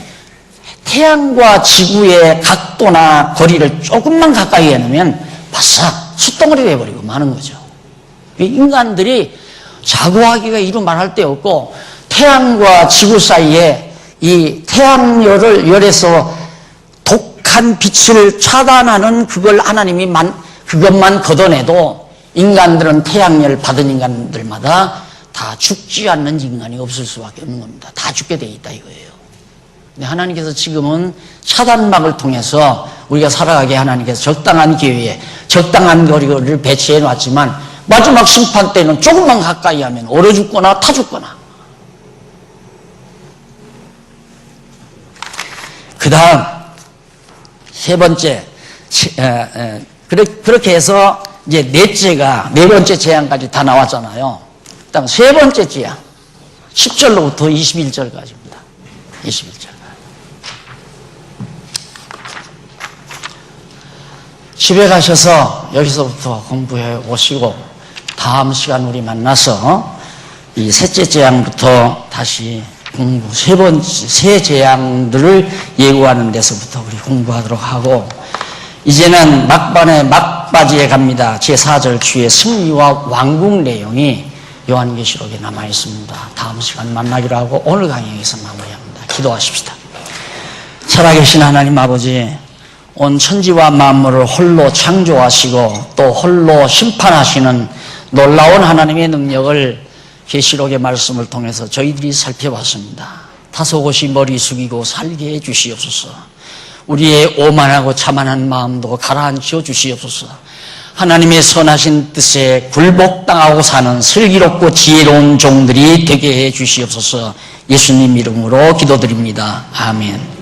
태양과 지구의 각도나 거리를 조금만 가까이 해놓으면 바싹 숯덩어리가 돼버리고 마는 거죠. 인간들이 자고하기가 이루 말할 데 없고 태양과 지구 사이에 이 태양열에서 독한 빛을 차단하는 그걸 하나님이 그것만 걷어내도 인간들은 태양열 받은 인간들마다 다 죽지 않는 인간이 없을 수밖에 없는 겁니다. 다 죽게 돼 있다 이거예요. 근데 하나님께서 지금은 차단막을 통해서 우리가 살아가게 하나님께서 적당한 기회에 적당한 거리를 배치해 놨지만 마지막 심판 때는 조금만 가까이 하면 얼어 죽거나 타 죽거나. 그 다음 세 번째 그렇게 해서 이제 넷째가 네 번째 재앙까지 다 나왔잖아요. 그다음 세 번째 재앙 10절로부터 21절까지입니다. 21절. 집에 가셔서 여기서부터 공부해 오시고 다음 시간 우리 만나서 이 셋째 재앙부터 다시 공부, 세 재앙들을 예고하는 데서부터 우리 공부하도록 하고, 이제는 막판에 막바지에 갑니다. 제4절 주의 승리와 왕국 내용이 요한계시록에 남아 있습니다. 다음 시간 만나기로 하고 오늘 강의 여기서 마무리합니다. 기도하십시다. 살아계신 하나님 아버지, 온 천지와 만물을 홀로 창조하시고 또 홀로 심판하시는 놀라운 하나님의 능력을 계시록의 말씀을 통해서 저희들이 살펴봤습니다. 다소곳이 머리 숙이고 살게 해주시옵소서. 우리의 오만하고 자만한 마음도 가라앉혀 주시옵소서. 하나님의 선하신 뜻에 굴복당하고 사는 슬기롭고 지혜로운 종들이 되게 해 주시옵소서. 예수님 이름으로 기도드립니다. 아멘.